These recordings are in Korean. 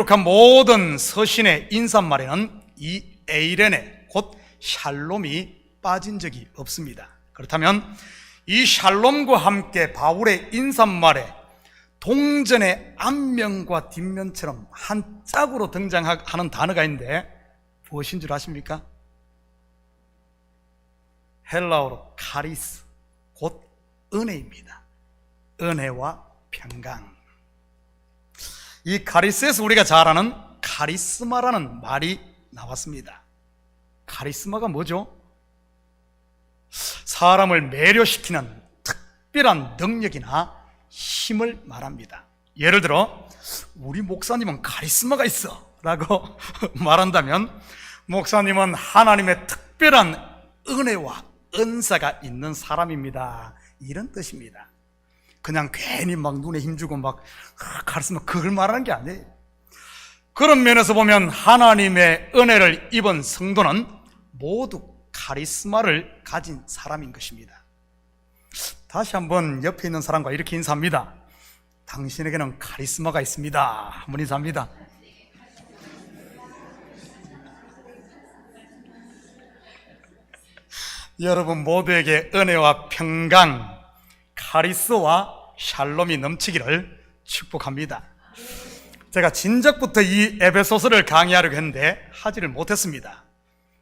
기록한 모든 서신의 인사말에는 이 에이레네 곧 샬롬이 빠진 적이 없습니다. 그렇다면 이 샬롬과 함께 바울의 인사말에 동전의 앞면과 뒷면처럼 한 짝으로 등장하는 단어가 있는데 무엇인 줄 아십니까? 헬라어로 카리스, 곧 은혜입니다. 은혜와 평강. 이 카리스에서 우리가 잘 아는 카리스마라는 말이 나왔습니다. 카리스마가 뭐죠? 사람을 매료시키는 특별한 능력이나 힘을 말합니다. 예를 들어 우리 목사님은 카리스마가 있어 라고 말한다면 목사님은 하나님의 특별한 은혜와 은사가 있는 사람입니다, 이런 뜻입니다. 그냥 괜히 막 눈에 힘주고 막 카리스마 그걸 말하는 게 아니에요. 그런 면에서 보면 하나님의 은혜를 입은 성도는 모두 카리스마를 가진 사람인 것입니다. 다시 한번 옆에 있는 사람과 이렇게 인사합니다. 당신에게는 카리스마가 있습니다. 한번 인사합니다. 여러분 모두에게 은혜와 평강, 카리스와 샬롬이 넘치기를 축복합니다. 제가 진작부터 이 에베소서를 강의하려고 했는데 하지를 못했습니다.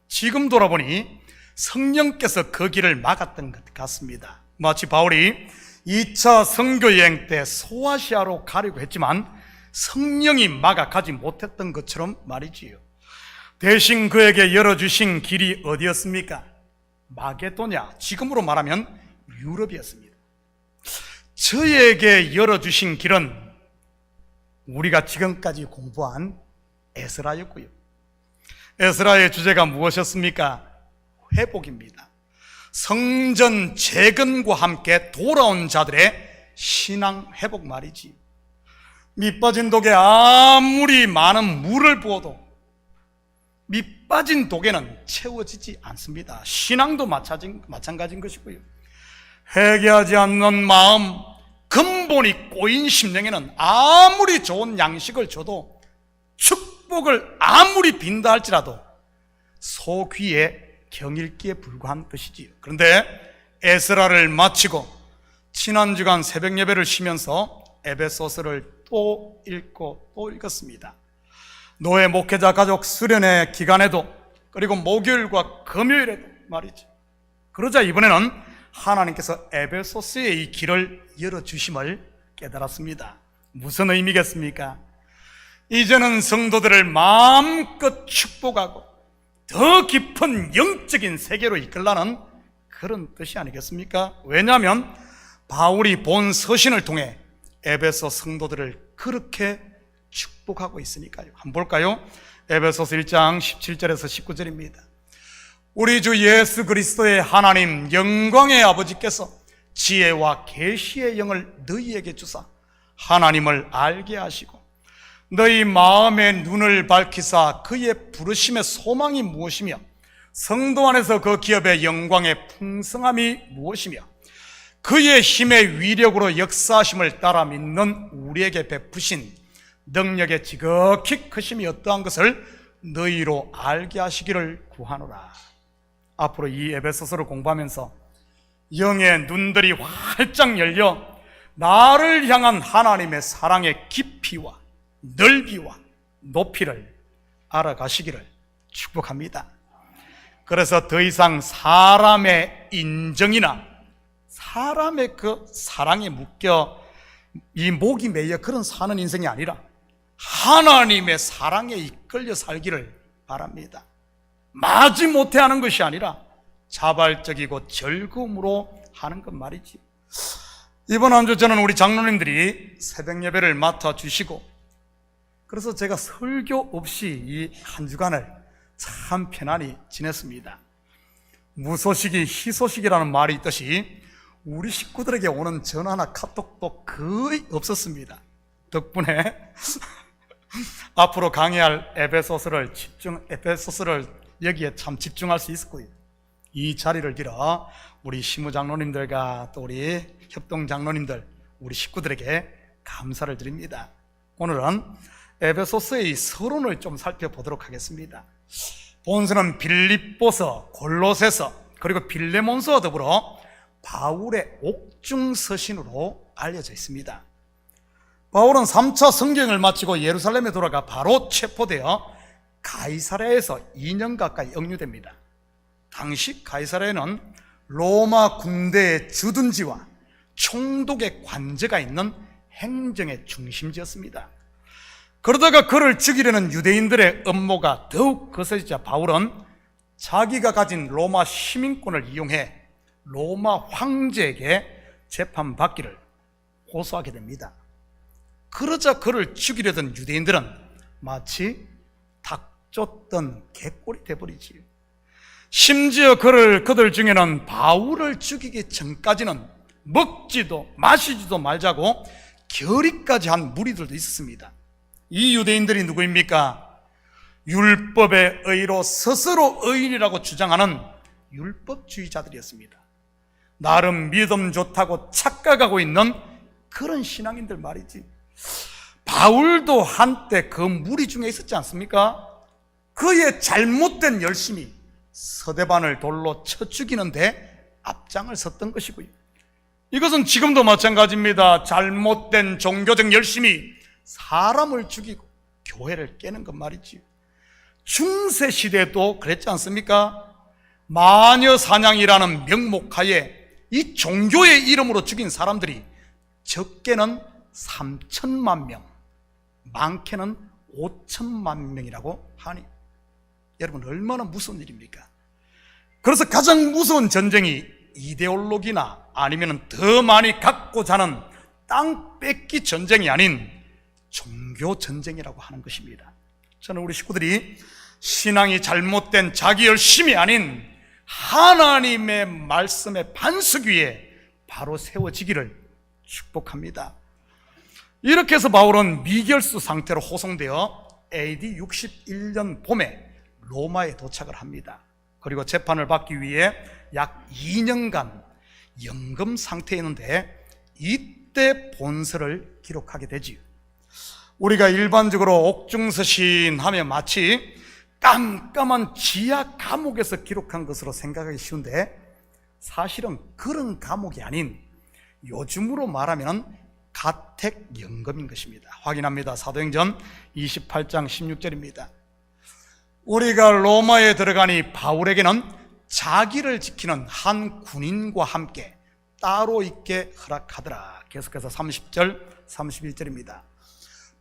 지금 돌아보니 성령께서 그 길을 막았던 것 같습니다. 마치 바울이 2차 선교여행 때 소아시아로 가려고 했지만 성령이 막아 가지 못했던 것처럼 말이지요. 대신 그에게 열어주신 길이 어디였습니까? 마게도냐, 지금으로 말하면 유럽이었습니다. 저에게 열어주신 길은 우리가 지금까지 공부한 에스라였고요. 에스라의 주제가 무엇이었습니까? 회복입니다. 성전 재건과 함께 돌아온 자들의 신앙 회복 말이지. 밑빠진 독에 아무리 많은 물을 부어도 밑빠진 독에는 채워지지 않습니다. 신앙도 마찬가지인 것이고요. 회개하지 않는 마음, 근본이 꼬인 심령에는 아무리 좋은 양식을 줘도, 축복을 아무리 빈다 할지라도 소귀의 경읽기에 불과한 것이지요. 그런데 에스라를 마치고 지난주간 새벽 예배를 쉬면서 에베소서를 또 읽고 또 읽었습니다. 노예 목회자 가족 수련회 기간에도, 그리고 목요일과 금요일에도 말이죠. 그러자 이번에는 하나님께서 에베소서의 이 길을 열어주심을 깨달았습니다. 무슨 의미겠습니까? 이제는 성도들을 마음껏 축복하고 더 깊은 영적인 세계로 이끌라는 그런 뜻이 아니겠습니까? 왜냐하면 바울이 본 서신을 통해 에베소 성도들을 그렇게 축복하고 있으니까요. 한번 볼까요? 에베소서 1장 17절에서 19절입니다. 우리 주 예수 그리스도의 하나님 영광의 아버지께서 지혜와 계시의 영을 너희에게 주사 하나님을 알게 하시고 너희 마음의 눈을 밝히사 그의 부르심의 소망이 무엇이며 성도 안에서 그 기업의 영광의 풍성함이 무엇이며 그의 힘의 위력으로 역사하심을 따라 믿는 우리에게 베푸신 능력의 지극히 크심이 어떠한 것을 너희로 알게 하시기를 구하노라. 앞으로 이 에베소서를 공부하면서 영의 눈들이 활짝 열려 나를 향한 하나님의 사랑의 깊이와 넓이와 높이를 알아가시기를 축복합니다. 그래서 더 이상 사람의 인정이나 사람의 그 사랑에 묶여 이 목이 매여 그런 사는 인생이 아니라 하나님의 사랑에 이끌려 살기를 바랍니다. 마지못해 하는 것이 아니라 자발적이고 즐거움으로 하는 것 말이지. 이번 한 주 저는 우리 장로님들이 새벽 예배를 맡아주시고, 그래서 제가 설교 없이 이 한 주간을 참 편안히 지냈습니다. 무소식이 희소식이라는 말이 있듯이 우리 식구들에게 오는 전화나 카톡도 거의 없었습니다. 덕분에 앞으로 강의할 에베소서를 여기에 참 집중할 수 있었고요. 이 자리를 빌어 우리 시무장로님들과 또 우리 협동장로님들, 우리 식구들에게 감사를 드립니다. 오늘은 에베소서의 서론을 좀 살펴보도록 하겠습니다. 본서는 빌립보서, 골로새서, 그리고 빌레몬서와 더불어 바울의 옥중서신으로 알려져 있습니다. 바울은 3차 성경을 마치고 예루살렘에 돌아가 바로 체포되어 가이사랴에서 2년 가까이 억류됩니다. 당시 가이사랴에는 로마 군대의 주둔지와 총독의 관저가 있는 행정의 중심지였습니다. 그러다가 그를 죽이려는 유대인들의 음모가 더욱 거세지자 바울은 자기가 가진 로마 시민권을 이용해 로마 황제에게 재판받기를 호소하게 됩니다. 그러자 그를 죽이려던 유대인들은 마치 닭 쫓던 개꼴이 돼버리지요. 심지어 그들 중에는 바울을 죽이기 전까지는 먹지도 마시지도 말자고 결의까지 한 무리들도 있었습니다. 이 유대인들이 누구입니까? 율법의 의로 스스로 의인이라고 주장하는 율법주의자들이었습니다. 나름 믿음 좋다고 착각하고 있는 그런 신앙인들 말이지. 바울도 한때 그 무리 중에 있었지 않습니까? 그의 잘못된 열심이 서대반을 돌로 쳐 죽이는데 앞장을 섰던 것이고요. 이것은 지금도 마찬가지입니다. 잘못된 종교적 열심이 사람을 죽이고 교회를 깨는 것 말이지요. 중세시대도 그랬지 않습니까? 마녀사냥이라는 명목하에 이 종교의 이름으로 죽인 사람들이 적게는 3천만 명, 많게는 5천만 명이라고 하니 여러분 얼마나 무서운 일입니까? 그래서 가장 무서운 전쟁이 이데올로기나 아니면 더 많이 갖고자 하는 땅 뺏기 전쟁이 아닌 종교 전쟁이라고 하는 것입니다. 저는 우리 식구들이 신앙이 잘못된 자기 열심이 아닌 하나님의 말씀의 반석 위에 바로 세워지기를 축복합니다. 이렇게 해서 바울은 미결수 상태로 호송되어 AD 61년 봄에 로마에 도착을 합니다. 그리고 재판을 받기 위해 약 2년간 연금 상태에 있는데 이때 본서를 기록하게 되지요. 우리가 일반적으로 옥중서신 하면 마치 깜깜한 지하 감옥에서 기록한 것으로 생각하기 쉬운데 사실은 그런 감옥이 아닌 요즘으로 말하면 가택연금인 것입니다. 확인합니다. 사도행전 28장 16절입니다. 우리가 로마에 들어가니 바울에게는 자기를 지키는 한 군인과 함께 따로 있게 허락하더라. 계속해서 30절 31절입니다.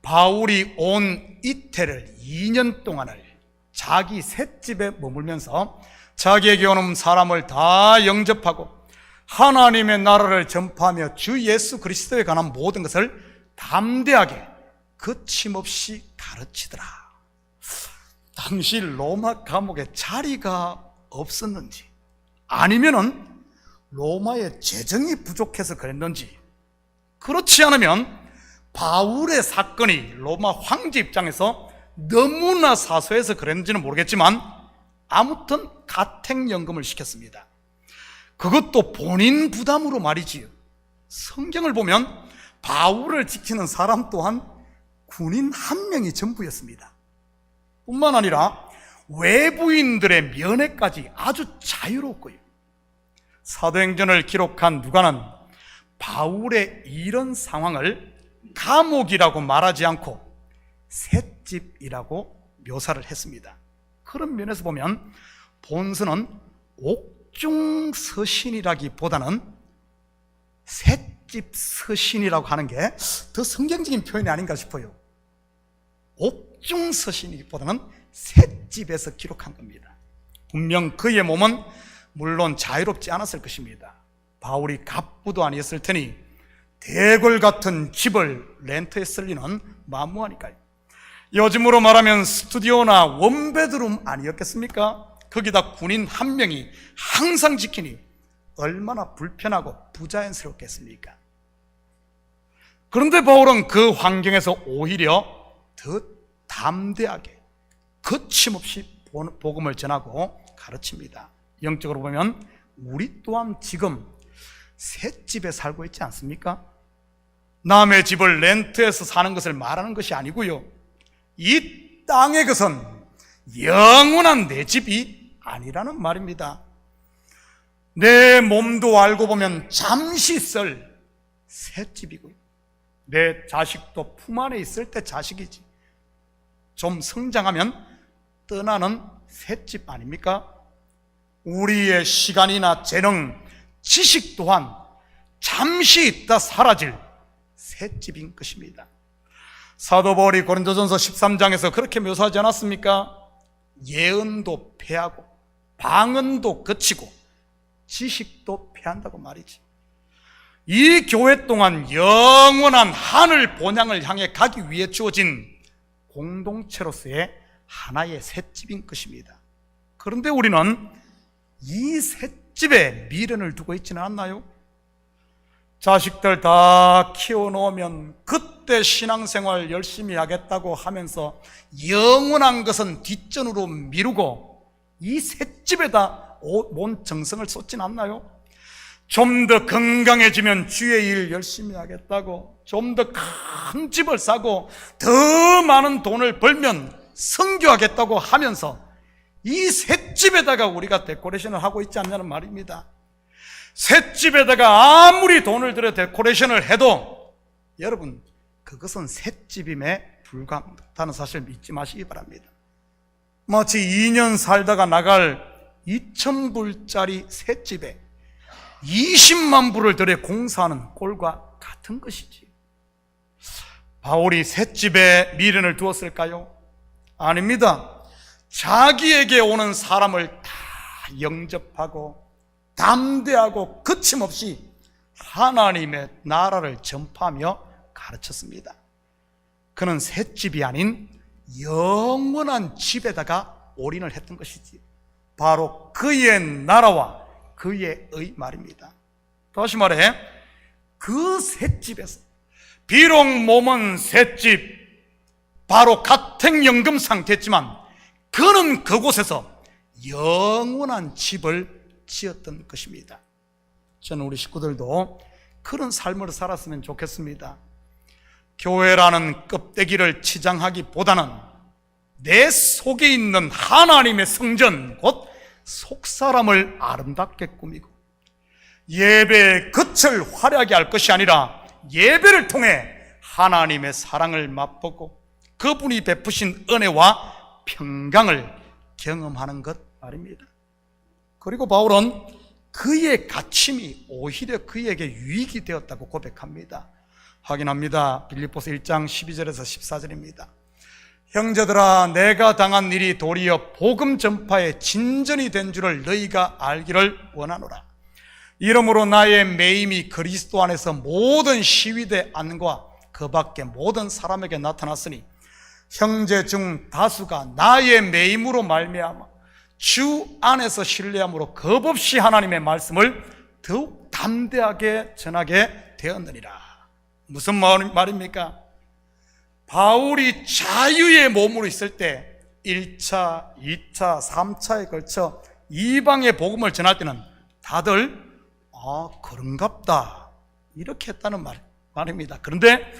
바울이 온 이태를 2년 동안을 자기 셋집에 머물면서 자기에게 오는 사람을 다 영접하고 하나님의 나라를 전파하며 주 예수 그리스도에 관한 모든 것을 담대하게 거침없이 가르치더라. 당시 로마 감옥에 자리가 없었는지 아니면은 로마의 재정이 부족해서 그랬는지, 그렇지 않으면 바울의 사건이 로마 황제 입장에서 너무나 사소해서 그랬는지는 모르겠지만 아무튼 가택연금을 시켰습니다. 그것도 본인 부담으로 말이지요. 성경을 보면 바울을 지키는 사람 또한 군인 한 명이 전부였습니다. 뿐만 아니라 외부인들의 면회까지 아주 자유롭고요. 사도행전을 기록한 누가는 바울의 이런 상황을 감옥이라고 말하지 않고 셋집이라고 묘사를 했습니다. 그런 면에서 보면 본서는 옥중서신이라기보다는 셋집서신이라고 하는 게 더 성경적인 표현이 아닌가 싶어요. 옥중서신이기보다는 셋집에서 기록한 겁니다. 분명 그의 몸은 물론 자유롭지 않았을 것입니다. 바울이 갑부도 아니었을 테니 대궐 같은 집을 렌트에 쓸 리는 만무하니까요. 요즘으로 말하면 스튜디오나 원베드룸 아니었겠습니까? 거기다 군인 한 명이 항상 지키니 얼마나 불편하고 부자연스럽겠습니까? 그런데 바울은 그 환경에서 오히려 더 담대하게 거침없이 복음을 전하고 가르칩니다. 영적으로 보면 우리 또한 지금 새 집에 살고 있지 않습니까? 남의 집을 렌트해서 사는 것을 말하는 것이 아니고요, 이 땅의 것은 영원한 내 집이 아니라는 말입니다. 내 몸도 알고 보면 잠시 쓸 새 집이고요. 내 자식도 품 안에 있을 때 자식이지. 좀 성장하면 떠나는 새 집 아닙니까? 우리의 시간이나 재능, 지식 또한 잠시 있다 사라질 새 집인 것입니다. 사도 바울이 고린도전서 13장에서 그렇게 묘사하지 않았습니까? 예언도 패하고 방언도 그치고 지식도 패한다고 말이지. 이 교회 동안 영원한 하늘 본향을 향해 가기 위해 주어진 공동체로서의 하나의 셋집인 것입니다. 그런데 우리는 이 셋집에 미련을 두고 있지는 않나요? 자식들 다 키워놓으면 그때 신앙생활 열심히 하겠다고 하면서 영원한 것은 뒷전으로 미루고 이 셋집에다 온 정성을 쏟진 않나요? 좀 더 건강해지면 주의 일 열심히 하겠다고, 좀 더 큰 집을 사고 더 많은 돈을 벌면 선교하겠다고 하면서 이 셋집에다가 우리가 데코레이션을 하고 있지 않냐는 말입니다. 셋집에다가 아무리 돈을 들여 데코레이션을 해도 여러분 그것은 셋집임에 불과하다는 사실을 잊지 마시기 바랍니다. 마치 2년 살다가 나갈 2,000불짜리 셋집에 20만 불을 들여 공사하는 꼴과 같은 것이지. 바울이 셋집에 미련을 두었을까요? 아닙니다. 자기에게 오는 사람을 다 영접하고 담대하고 거침없이 하나님의 나라를 전파하며 가르쳤습니다. 그는 셋집이 아닌 영원한 집에다가 올인을 했던 것이지. 바로 그의 나라와 그의 의 말입니다. 다시 말해, 그 셋집에서 비록 몸은 셋집, 바로 가택연금 상태였지만 그는 그곳에서 영원한 집을 지었던 것입니다. 저는 우리 식구들도 그런 삶을 살았으면 좋겠습니다. 교회라는 껍데기를 치장하기보다는 내 속에 있는 하나님의 성전, 곧 속사람을 아름답게 꾸미고 예배의 겉을 화려하게 할 것이 아니라 예배를 통해 하나님의 사랑을 맛보고 그분이 베푸신 은혜와 평강을 경험하는 것 말입니다. 그리고 바울은 그의 갇힘이 오히려 그에게 유익이 되었다고 고백합니다. 확인합니다. 빌립보서 1장 12절에서 14절입니다. 형제들아, 내가 당한 일이 도리어 복음 전파의 진전이 된 줄을 너희가 알기를 원하노라. 이러므로 나의 매임이 그리스도 안에서 모든 시위대 안과 그 밖에 모든 사람에게 나타났으니 형제 중 다수가 나의 매임으로 말미암아 주 안에서 신뢰함으로 겁없이 하나님의 말씀을 더욱 담대하게 전하게 되었느니라. 무슨 말입니까? 바울이 자유의 몸으로 있을 때 1차, 2차, 3차에 걸쳐 이방의 복음을 전할 때는 다들 그런갑다 이렇게 했다는 말입니다. 그런데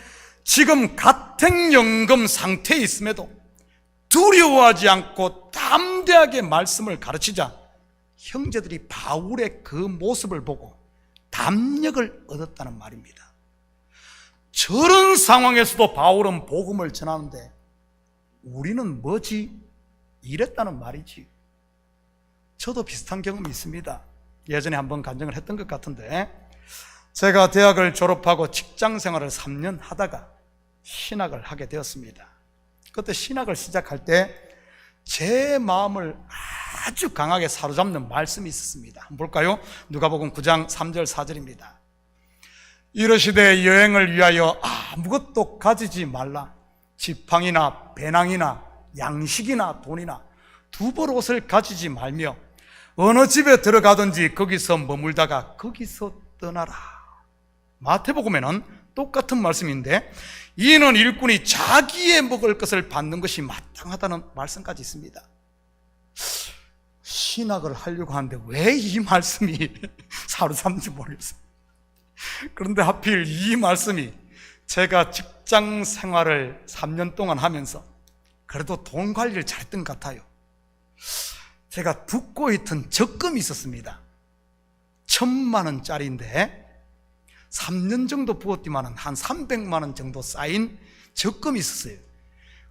지금 가택연금 상태에 있음에도 두려워하지 않고 담대하게 말씀을 가르치자 형제들이 바울의 그 모습을 보고 담력을 얻었다는 말입니다. 저런 상황에서도 바울은 복음을 전하는데 우리는 뭐지? 이랬다는 말이지. 저도 비슷한 경험이 있습니다. 예전에 한번 간증을 했던 것 같은데, 제가 대학을 졸업하고 직장 생활을 3년 하다가 신학을 하게 되었습니다. 그때 신학을 시작할 때 제 마음을 아주 강하게 사로잡는 말씀이 있었습니다. 한번 볼까요? 누가복음 9장 3절 4절입니다. 이르시되 여행을 위하여 아무것도 가지지 말라. 지팡이나 배낭이나 양식이나 돈이나 두 벌 옷을 가지지 말며 어느 집에 들어가든지 거기서 머물다가 거기서 떠나라. 마태복음에는 똑같은 말씀인데 이는 일꾼이 자기의 먹을 것을 받는 것이 마땅하다는 말씀까지 있습니다. 신학을 하려고 하는데 왜 이 말씀이 사로잡는지 모르겠어요. 그런데 하필 이 말씀이 제가 직장 생활을 3년 동안 하면서 그래도 돈 관리를 잘했던 것 같아요. 제가 붓고 있던 적금이 있었습니다. 1,000만 원짜리인데 3년 정도 부었지만 한 300만 원 정도 쌓인 적금이 있었어요.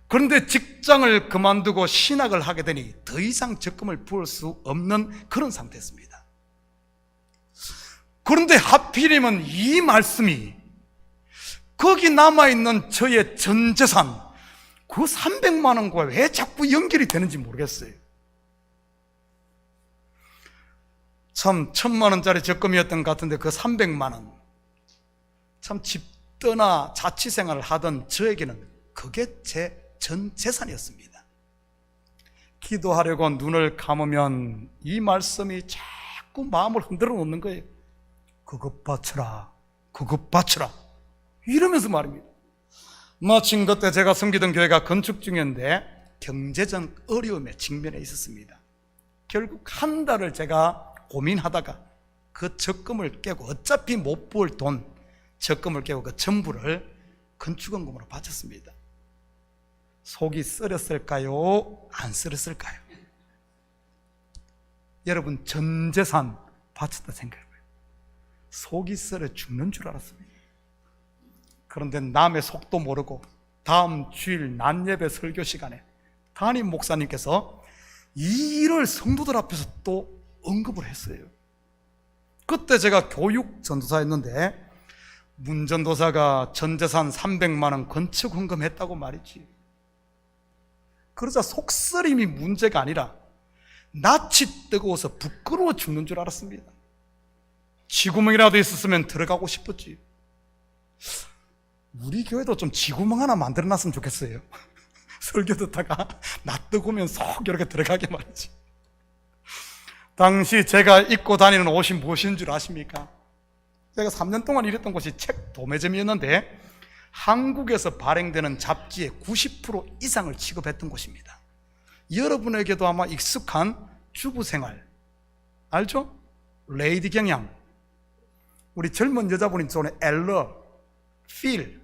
그런데 직장을 그만두고 신학을 하게 되니 더 이상 적금을 부을 수 없는 그런 상태였습니다. 그런데 하필이면 이 말씀이 거기 남아있는 저의 전 재산 그 300만 원과 왜 자꾸 연결이 되는지 모르겠어요. 참 1,000만 원짜리 적금이었던 것 같은데 그 300만 원, 참 집 떠나 자취생활을 하던 저에게는 그게 제 전 재산이었습니다. 기도하려고 눈을 감으면 이 말씀이 자꾸 마음을 흔들어 놓는 거예요. 그것 바쳐라, 그것 바쳐라, 이러면서 말입니다. 마침 그때 제가 섬기던 교회가 건축 중이었는데 경제적 어려움에 직면해 있었습니다. 결국 한 달을 제가 고민하다가 그 적금을 깨고, 어차피 못 부을 돈 적금을 깨고 그 전부를 건축원금으로 바쳤습니다. 속이 쓰렸을까요? 안 쓰렸을까요? 여러분, 전 재산 바쳤다 생각해봐요. 속이 쓰려 죽는 줄 알았습니다. 그런데 남의 속도 모르고 다음 주일 낮예배 설교 시간에 담임 목사님께서 이 일을 성도들 앞에서 또 언급을 했어요. 그때 제가 교육 전도사였는데 문 전도사가 전재산 300만 원 건축 헌금했다고 말이지. 그러자 속쓰림이 문제가 아니라 낯이 뜨거워서 부끄러워 죽는 줄 알았습니다. 쥐구멍이라도 있었으면 들어가고 싶었지. 우리 교회도 좀 쥐구멍 하나 만들어놨으면 좋겠어요. 설교 듣다가 낯 뜨거우면 쏙 이렇게 들어가게 말이지. 당시 제가 입고 다니는 옷이 무엇인 줄 아십니까? 제가 3년 동안 일했던 곳이 책 도매점이었는데 한국에서 발행되는 잡지의 90% 이상을 취급했던 곳입니다. 여러분에게도 아마 익숙한 주부생활 알죠? 레이디 경향, 우리 젊은 여자분이 좋아하는 엘러, 필,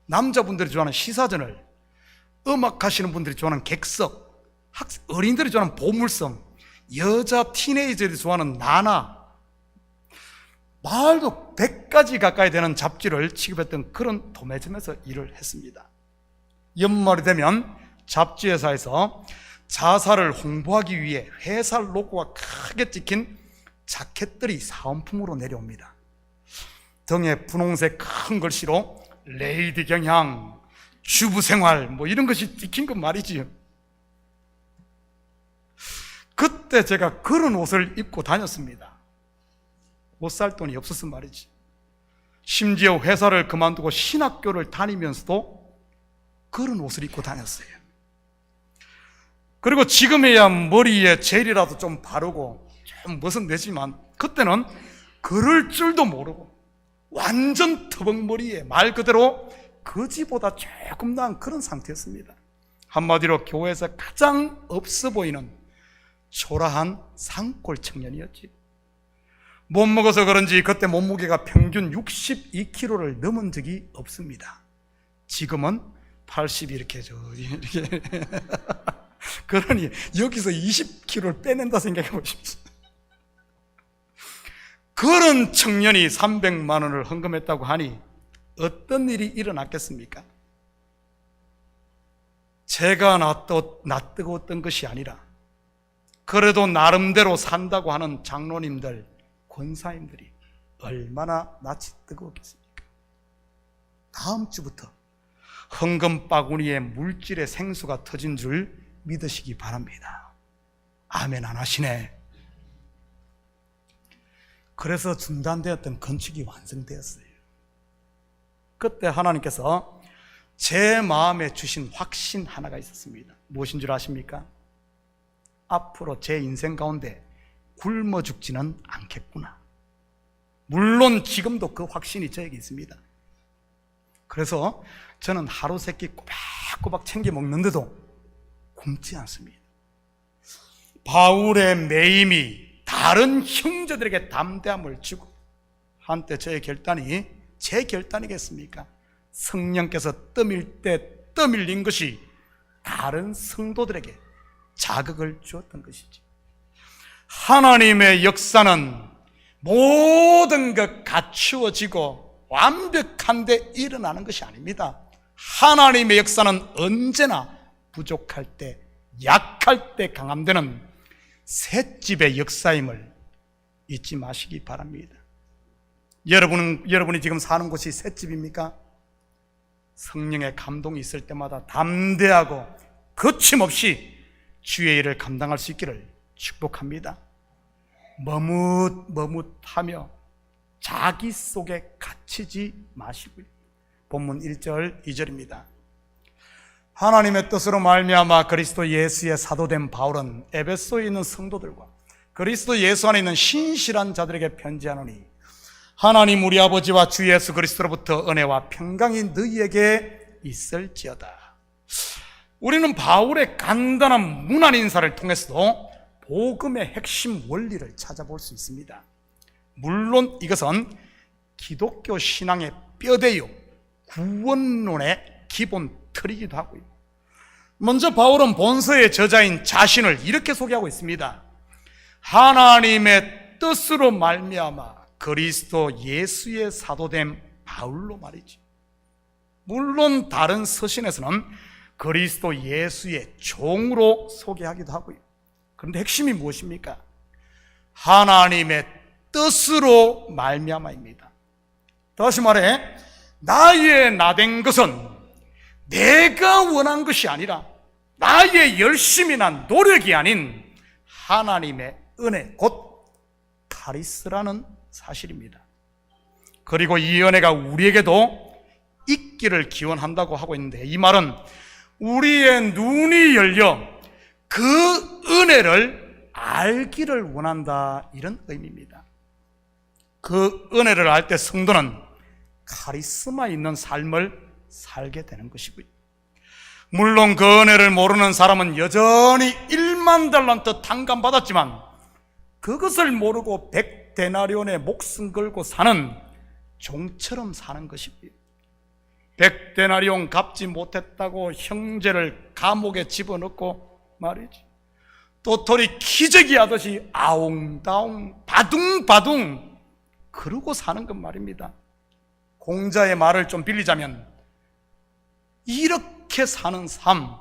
남자분들이 좋아하는 시사저널, 음악 하시는 분들이 좋아하는 객석, 어린이들이 좋아하는 보물섬, 여자 티네이저들이 좋아하는 나나, 말도 100가지 가까이 되는 잡지를 취급했던 그런 도매점에서 일을 했습니다. 연말이 되면 잡지회사에서 자사를 홍보하기 위해 회사 로고가 크게 찍힌 자켓들이 사은품으로 내려옵니다. 등에 분홍색 큰 글씨로 레이디 경향, 주부생활 뭐 이런 것이 찍힌 건 말이지요. 그때 제가 그런 옷을 입고 다녔습니다. 못 살 돈이 없었어 말이지. 심지어 회사를 그만두고 신학교를 다니면서도 그런 옷을 입고 다녔어요. 그리고 지금에야 머리에 젤이라도 좀 바르고 좀 멋은 내지만 그때는 그럴 줄도 모르고 완전 터벅머리에 말 그대로 거지보다 조금 나은 그런 상태였습니다. 한마디로 교회에서 가장 없어 보이는 초라한 산골 청년이었지. 못 먹어서 그런지 그때 몸무게가 평균 62kg를 넘은 적이 없습니다. 지금은 80 이렇게 그러니 여기서 20kg를 빼낸다 생각해 보십시오. 그런 청년이 300만 원을 헌금했다고 하니 어떤 일이 일어났겠습니까? 제가 낯뜨거웠던 것이 아니라 그래도 나름대로 산다고 하는 장로님들, 권사님들이 얼마나 낯이 뜨거웠겠습니까? 다음 주부터 헌금 바구니에 물질의 생수가 터진 줄 믿으시기 바랍니다. 아멘 안 하시네. 그래서 중단되었던 건축이 완성되었어요. 그때 하나님께서 제 마음에 주신 확신 하나가 있었습니다. 무엇인 줄 아십니까? 앞으로 제 인생 가운데 굶어 죽지는 않겠구나. 물론 지금도 그 확신이 저에게 있습니다. 그래서 저는 하루 세끼 꼬박꼬박 챙겨 먹는데도 굶지 않습니다. 바울의 매임이 다른 형제들에게 담대함을 주고, 한때 저의 결단이 제 결단이겠습니까? 성령께서 떠밀 때 떠밀린 것이 다른 성도들에게 자극을 주었던 것이지. 하나님의 역사는 모든 것 갖추어지고 완벽한 데 일어나는 것이 아닙니다. 하나님의 역사는 언제나 부족할 때, 약할 때 강함되는 셋집의 역사임을 잊지 마시기 바랍니다. 여러분이 지금 사는 곳이 셋집입니까? 성령의 감동이 있을 때마다 담대하고 거침없이 주의 일을 감당할 수 있기를 축복합니다. 머뭇하며 자기 속에 갇히지 마시고요. 본문 1절 2절입니다. 하나님의 뜻으로 말미암아 그리스도 예수의 사도된 바울은 에베소에 있는 성도들과 그리스도 예수 안에 있는 신실한 자들에게 편지하노니 하나님 우리 아버지와 주 예수 그리스도로부터 은혜와 평강이 너희에게 있을지어다. 우리는 바울의 간단한 문안 인사를 통해서도 복음의 핵심 원리를 찾아볼 수 있습니다. 물론 이것은 기독교 신앙의 뼈대요, 구원론의 기본 틀이기도 하고요. 먼저 바울은 본서의 저자인 자신을 이렇게 소개하고 있습니다. 하나님의 뜻으로 말미암아 그리스도 예수의 사도된 바울로 말이지. 물론 다른 서신에서는 그리스도 예수의 종으로 소개하기도 하고요. 그런데 핵심이 무엇입니까? 하나님의 뜻으로 말미암아입니다. 다시 말해, 나의 나된 것은 내가 원한 것이 아니라 나의 열심이나 노력이 아닌 하나님의 은혜, 곧 카리스라는 사실입니다. 그리고 이 은혜가 우리에게도 있기를 기원한다고 하고 있는데, 이 말은 우리의 눈이 열려 그 은혜를 알기를 원한다, 이런 의미입니다. 그 은혜를 알 때 성도는 카리스마 있는 삶을 살게 되는 것이고요. 물론 그 은혜를 모르는 사람은 여전히 1만 달란트 탕감받았지만 그것을 모르고 100데나리온의 목숨 걸고 사는 종처럼 사는 것이고요. 100데나리온 갚지 못했다고 형제를 감옥에 집어넣고 말이지, 도토리 기저귀 하듯이 아웅다웅 바둥바둥 그러고 사는 것 말입니다. 공자의 말을 좀 빌리자면 이렇게 사는 삶,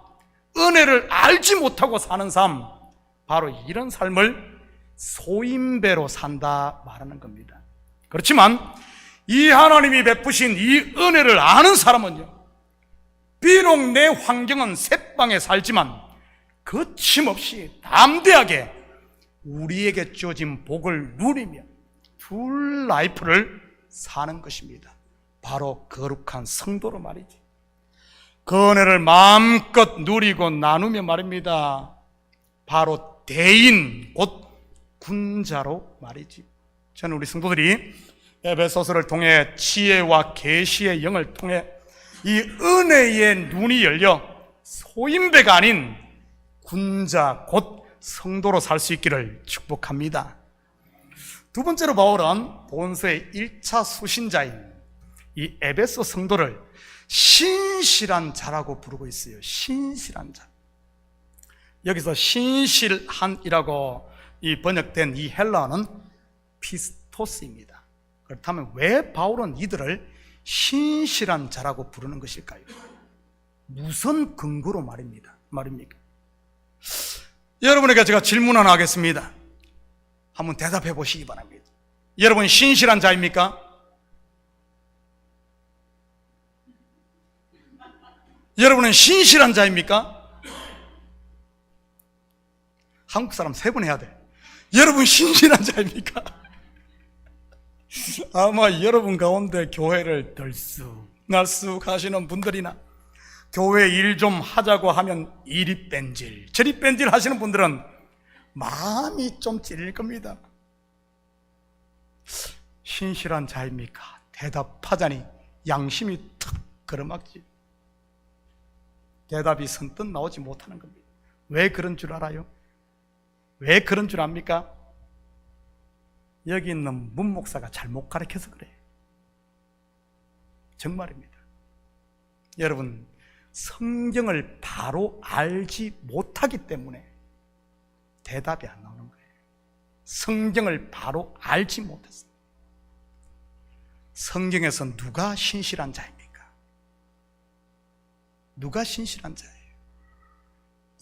은혜를 알지 못하고 사는 삶, 바로 이런 삶을 소인배로 산다 말하는 겁니다. 그렇지만 이 하나님이 베푸신 이 은혜를 아는 사람은요, 비록 내 환경은 새방에 살지만 거침없이 담대하게 우리에게 주어진 복을 누리며 풀 라이프를 사는 것입니다. 바로 거룩한 성도로 말이지. 그 은혜를 마음껏 누리고 나누며 말입니다. 바로 대인, 곧 군자로 말이지. 저는 우리 성도들이 에베소서를 통해 지혜와 계시의 영을 통해 이 은혜의 눈이 열려 소인배가 아닌 군자, 곧 성도로 살 수 있기를 축복합니다. 두 번째로 바울은 본서의 1차 수신자인 이 에베소 성도를 신실한 자라고 부르고 있어요. 신실한 자. 여기서 신실한이라고 이 번역된 이 헬라어는 피스토스입니다. 그렇다면 왜 바울은 이들을 신실한 자라고 부르는 것일까요? 무슨 근거로 말입니까? 여러분에게 제가 질문 하나 하겠습니다. 한번 대답해 보시기 바랍니다. 여러분 신실한 자입니까? 여러분은 신실한 자입니까? 한국 사람 3번 해야 돼. 여러분 신실한 자입니까? 아마 여러분 가운데 교회를 들쑥날쑥 하시는 분들이나 교회 일 좀 하자고 하면 이리 뺀질 저리 뺀질 하시는 분들은 마음이 좀 찔릴 겁니다. 신실한 자입니까? 대답하자니 양심이 탁 걸어막지. 대답이 선뜻 나오지 못하는 겁니다. 왜 그런 줄 알아요? 왜 그런 줄 압니까? 여기 있는 문 목사가 잘못 가르쳐서 그래요. 정말입니다. 여러분, 성경을 바로 알지 못하기 때문에 대답이 안 나오는 거예요. 성경을 바로 알지 못했어요. 성경에서 누가 신실한 자입니까? 누가 신실한 자예요?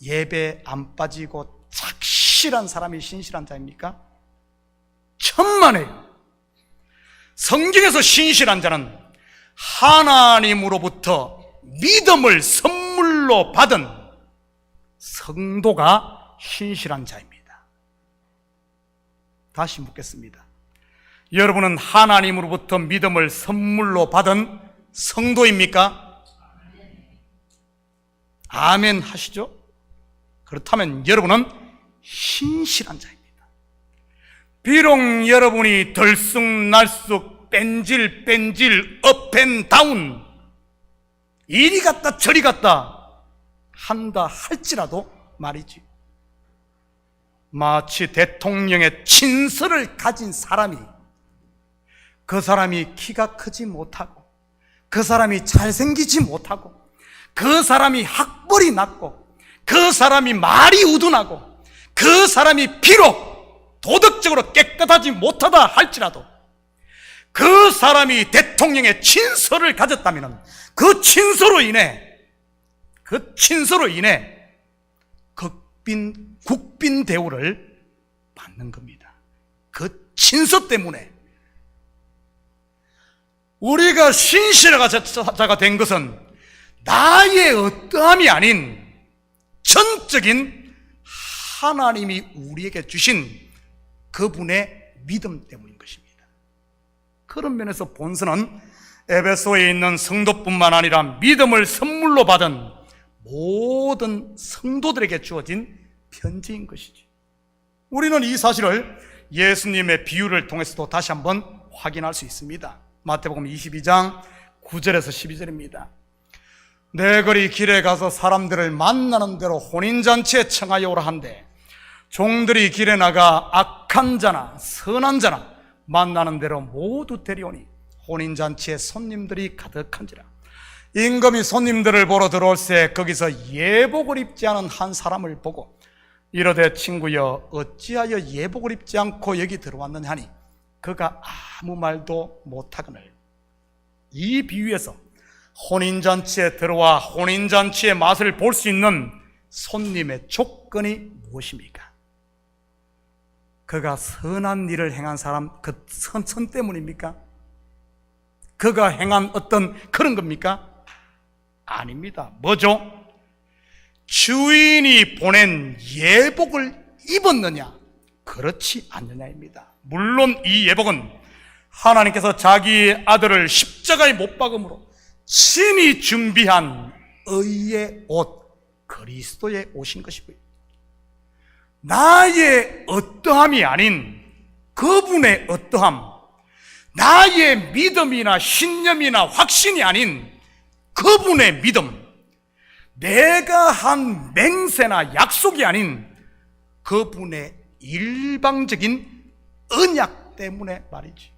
예배 안 빠지고 착실한 사람이 신실한 자입니까? 천만에요. 성경에서 신실한 자는 하나님으로부터 믿음을 선물로 받은 성도가 신실한 자입니다. 다시 묻겠습니다. 여러분은 하나님으로부터 믿음을 선물로 받은 성도입니까? 아멘 하시죠? 그렇다면 여러분은 신실한 자입니다. 비록 여러분이 들쑥날쑥 뺀질뺀질 업앤다운 이리 갔다 저리 갔다 한다 할지라도 말이지, 마치 대통령의 친서를 가진 사람이, 그 사람이 키가 크지 못하고, 그 사람이 잘생기지 못하고, 그 사람이 학벌이 낮고, 그 사람이 말이 우둔하고, 그 사람이 비록 도덕적으로 깨끗하지 못하다 할지라도 그 사람이 대통령의 친서를 가졌다면 그 친서로 인해 국빈 대우를 받는 겁니다. 그 친서 때문에. 우리가 신실한 자가 된 것은 나의 어떠함이 아닌 전적인 하나님이 우리에게 주신 그분의 믿음 때문인 것입니다. 그런 면에서 본서는 에베소에 있는 성도뿐만 아니라 믿음을 선물로 받은 모든 성도들에게 주어진 편지인 것이지. 우리는 이 사실을 예수님의 비유를 통해서도 다시 한번 확인할 수 있습니다. 마태복음 22장 9절에서 12절입니다. 내 거리 길에 가서 사람들을 만나는 대로 혼인잔치에 청하여 오라 한대, 종들이 길에 나가 악한 자나 선한 자나 만나는 대로 모두 데려오니 혼인잔치에 손님들이 가득한지라. 임금이 손님들을 보러 들어올새 거기서 예복을 입지 않은 한 사람을 보고 이르되, 친구여, 어찌하여 예복을 입지 않고 여기 들어왔느냐 하니 그가 아무 말도 못하거늘. 이 비유에서 혼인잔치에 들어와 혼인잔치의 맛을 볼 수 있는 손님의 조건이 무엇입니까? 그가 선한 일을 행한 사람, 그 선 때문입니까? 그가 행한 어떤 그런 겁니까? 아닙니다. 뭐죠? 주인이 보낸 예복을 입었느냐, 그렇지 않느냐입니다. 물론 이 예복은 하나님께서 자기의 아들을 십자가에 못 박음으로 친히 준비한 의의 옷, 그리스도의 옷인 것이고요, 나의 어떠함이 아닌 그분의 어떠함, 나의 믿음이나 신념이나 확신이 아닌 그분의 믿음, 내가 한 맹세나 약속이 아닌 그분의 일방적인 언약 때문에 말이지.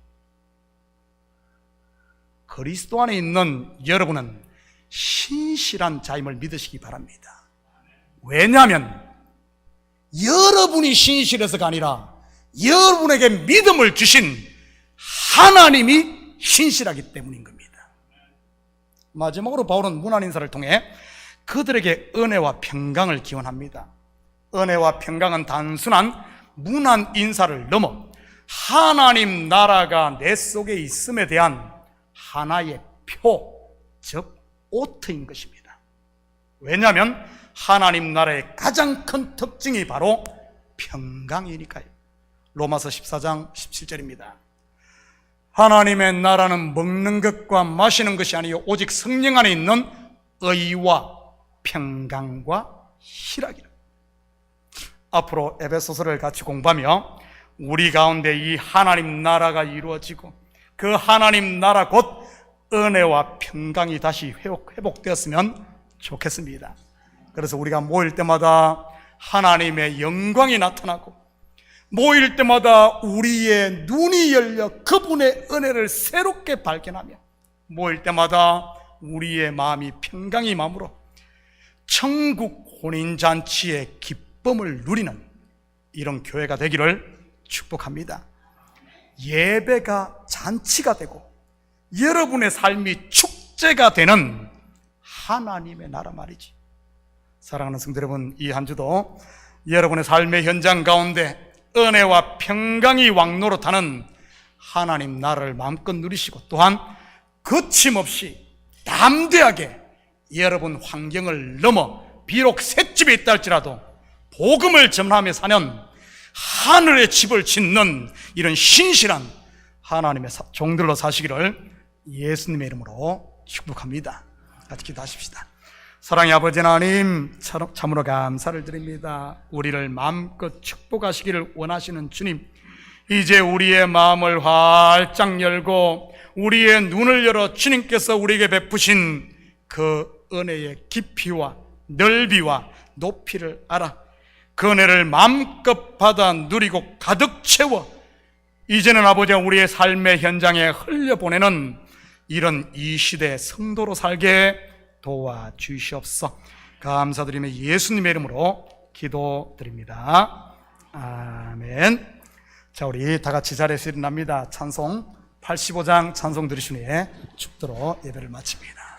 그리스도 안에 있는 여러분은 신실한 자임을 믿으시기 바랍니다. 왜냐하면 여러분이 신실해서가 아니라 여러분에게 믿음을 주신 하나님이 신실하기 때문인 겁니다. 마지막으로 바울은 문안 인사를 통해 그들에게 은혜와 평강을 기원합니다. 은혜와 평강은 단순한 문안 인사를 넘어 하나님 나라가 내 속에 있음에 대한 하나의 표, 즉 오트인 것입니다. 왜냐하면 하나님 나라의 가장 큰 특징이 바로 평강이니까요. 로마서 14장 17절입니다. 하나님의 나라는 먹는 것과 마시는 것이 아니요 오직 성령 안에 있는 의와 평강과 희락이라. 앞으로 에베소서를 같이 공부하며 우리 가운데 이 하나님 나라가 이루어지고 그 하나님 나라 곧 은혜와 평강이 다시 회복되었으면 좋겠습니다. 그래서 우리가 모일 때마다 하나님의 영광이 나타나고, 모일 때마다 우리의 눈이 열려 그분의 은혜를 새롭게 발견하며, 모일 때마다 우리의 마음이 평강이 마음으로 천국 혼인잔치의 기쁨을 누리는 이런 교회가 되기를 축복합니다. 예배가 잔치가 되고 여러분의 삶이 축제가 되는 하나님의 나라 말이지. 사랑하는 성도 여러분, 이 한 주도 여러분의 삶의 현장 가운데 은혜와 평강이 왕노릇하는 하나님 나라를 마음껏 누리시고, 또한 거침없이 담대하게 여러분 환경을 넘어 비록 셋집에 있다 할지라도 복음을 전하며 사는 하늘의 집을 짓는 이런 신실한 하나님의 종들로 사시기를 예수님의 이름으로 축복합니다. 같이 기도하십시다. 사랑의 아버지 하나님, 참으로 감사를 드립니다. 우리를 마음껏 축복하시기를 원하시는 주님, 이제 우리의 마음을 활짝 열고 우리의 눈을 열어 주님께서 우리에게 베푸신 그 은혜의 깊이와 넓이와 높이를 알아 그 은혜를 마음껏 받아 누리고 가득 채워 이제는 아버지가 우리의 삶의 현장에 흘려보내는 이런 이 시대의 성도로 살게 도와주시옵소서. 감사드리며 예수님의 이름으로 기도드립니다. 아멘. 자, 우리 다 같이 자리에서 일어납니다. 찬송 85장 찬송 들으신 후에 축도로 예배를 마칩니다.